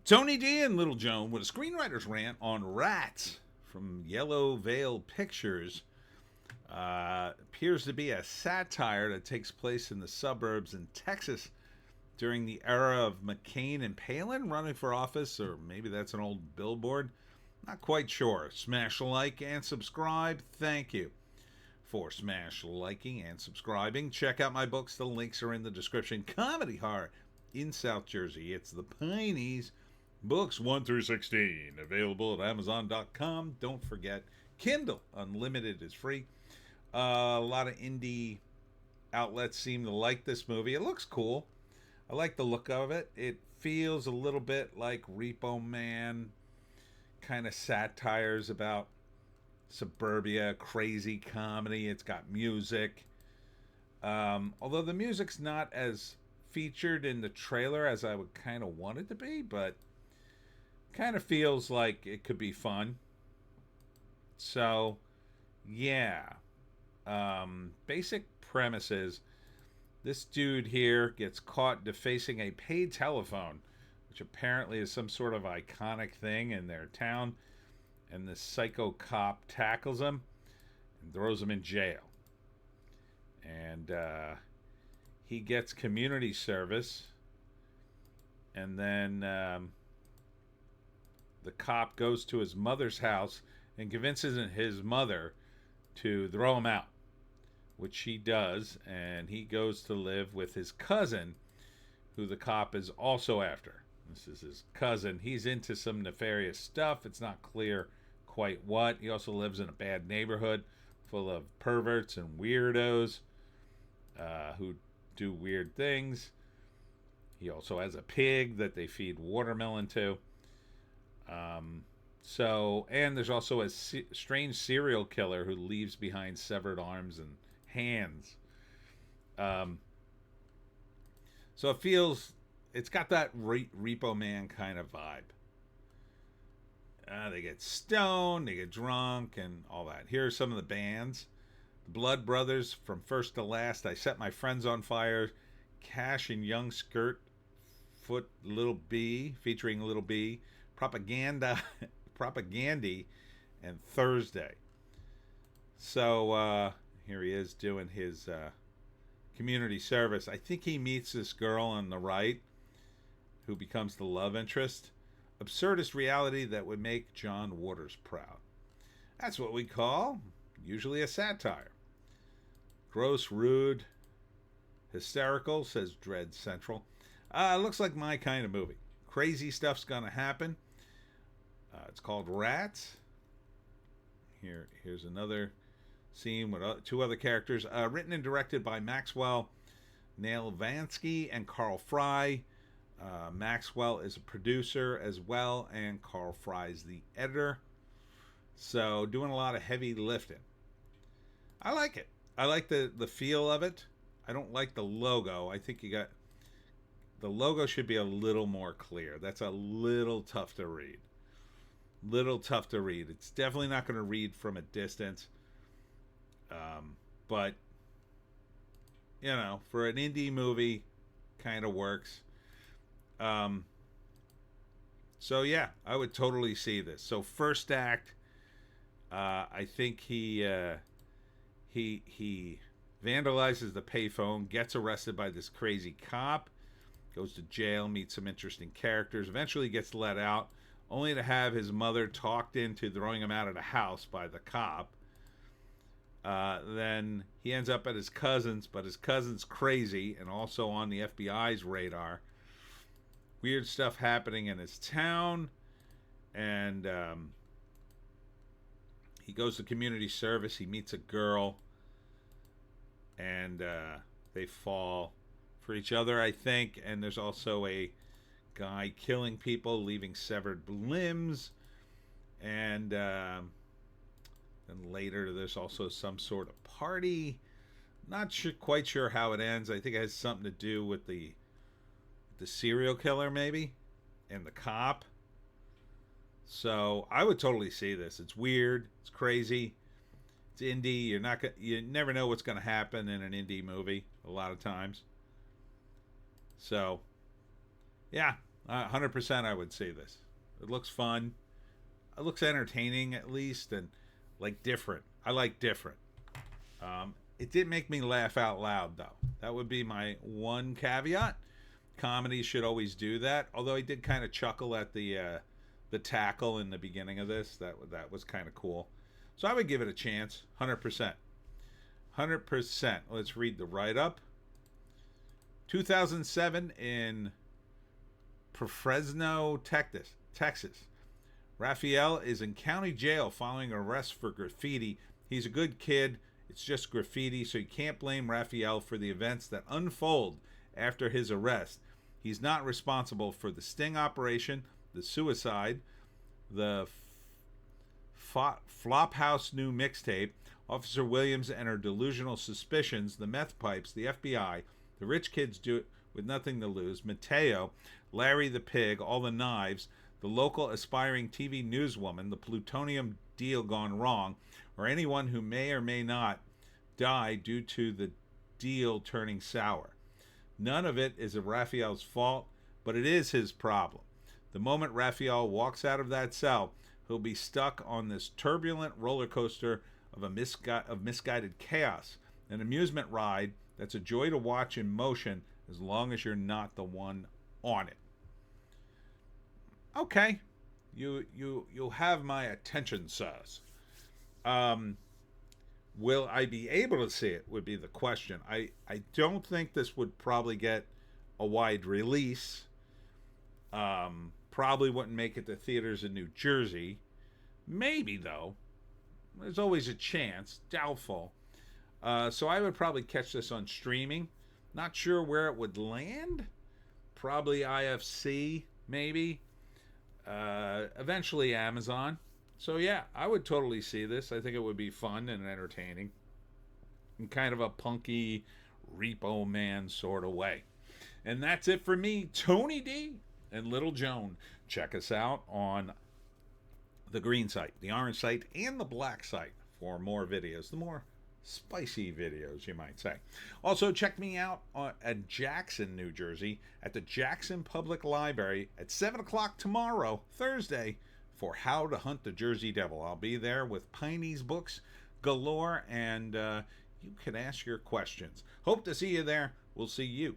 Tony D and Little Joan with a screenwriter's rant on Rats from Yellow Veil Pictures. Appears to be a satire that takes place in the suburbs in Texas during the era of McCain and Palin running for office, or maybe that's an old billboard. Not quite sure. Smash like and subscribe. Thank you for smash liking and subscribing. Check out my books. The links are in the description. Comedy horror in South Jersey. It's the Pineys. Books 1 through 16 available at Amazon.com. Don't forget, Kindle Unlimited is free. A lot of indie outlets seem to like this movie. It looks cool. I like the look of it. It feels a little bit like Repo Man, kind of satires about suburbia, crazy comedy. It's got music. Although the music's not as featured in the trailer as I would kind of want it to be, but kind of feels like it could be fun. So, yeah. Basic premises. This dude here gets caught defacing a paid telephone, which apparently is some sort of iconic thing in their town. And this psycho cop tackles him and throws him in jail. And he gets community service. And then the cop goes to his mother's house and convinces his mother to throw him out, which she does, and he goes to live with his cousin, who the cop is also after. This is his cousin. He's into some nefarious stuff. It's not clear quite what. He also lives in a bad neighborhood full of perverts and weirdos who do weird things. He also has a pig that they feed watermelon to. And there's also a strange serial killer who leaves behind severed arms and hands. So it's got that Repo Man kind of vibe. They get stoned, they get drunk, and all that. Here are some of the bands: Blood Brothers, From First to Last, I Set My Friends on Fire, Cash and Young Skirt, Foot Little B, featuring Little B, Propagandy, and Thursday. So here he is doing his community service. I think he meets this girl on the right who becomes the love interest. Absurdist reality that would make John Waters proud. That's what we call usually a satire. Gross, rude, hysterical, says Dread Central. Looks like my kind of movie. Crazy stuff's gonna happen. It's called Rats. Here's another scene with two other characters. Written and directed by Maxwell Nailvansky and Carl Fry. Maxwell is a producer as well, and Carl Fry is the editor. So doing a lot of heavy lifting. I like it. I like the feel of it. I don't like the logo. I think the logo should be a little more clear. That's a little tough to read. It's definitely not going to read from a distance. But, for an indie movie, kind of works. So yeah, I would totally see this. So first act, I think he vandalizes the payphone, gets arrested by this crazy cop, goes to jail, meets some interesting characters, eventually gets let out, only to have his mother talked into throwing him out of the house by the cop. Then he ends up at his cousin's, but his cousin's crazy and also on the FBI's radar. Weird stuff happening in his town, and he goes to community service. He meets a girl, and they fall for each other, I think. And there's also a guy killing people, leaving severed limbs, and then later there's also some sort of party. Not quite sure how it ends. I think it has something to do with the serial killer, maybe, and the cop. So I would totally see this. It's weird. It's crazy. It's indie. You never know what's going to happen in an indie movie a lot of times. So, yeah, 100% I would see this. It looks fun. It looks entertaining at least, and like different. I like different. It did make me laugh out loud though. That would be my one caveat. Comedies should always do that. Although I did kind of chuckle at the tackle in the beginning of this. That was kind of cool. So I would give it a chance. 100%. 100%. Let's read the write up. 2007 in Fresno, Texas. Raphael is in county jail following arrest for graffiti. He's a good kid. It's just graffiti, so you can't blame Raphael for the events that unfold after his arrest. He's not responsible for the sting operation, the suicide, the Flophouse new mixtape, Officer Williams and her delusional suspicions, the meth pipes, the FBI, the rich kids do it with nothing to lose, Mateo, Larry the pig, all the knives, the local aspiring TV newswoman, the plutonium deal gone wrong, or anyone who may or may not die due to the deal turning sour. None of it is Raphael's fault, but it is his problem. The moment Raphael walks out of that cell, he'll be stuck on this turbulent roller coaster of misguided chaos, an amusement ride that's a joy to watch in motion as long as you're not the one on it. Okay, you'll have my attention, sirs. Will I be able to see it would be the question. I don't think this would probably get a wide release. Probably wouldn't make it to theaters in New Jersey. Maybe, though. There's always a chance. Doubtful. So I would probably catch this on streaming. Not sure where it would land. Probably IFC, maybe. Eventually Amazon. So yeah, I would totally see this. I think it would be fun and entertaining. In kind of a punky Repo Man sort of way. And that's it for me, Tony D and Little Joan. Check us out on the green site, the orange site, and the black site for more videos. The more spicy videos, you might say. Also, check me out at Jackson, New Jersey, at the Jackson Public Library at 7 o'clock tomorrow, Thursday, for How to Hunt the Jersey Devil. I'll be there with Pineys books galore, and you can ask your questions. Hope to see you there. We'll see you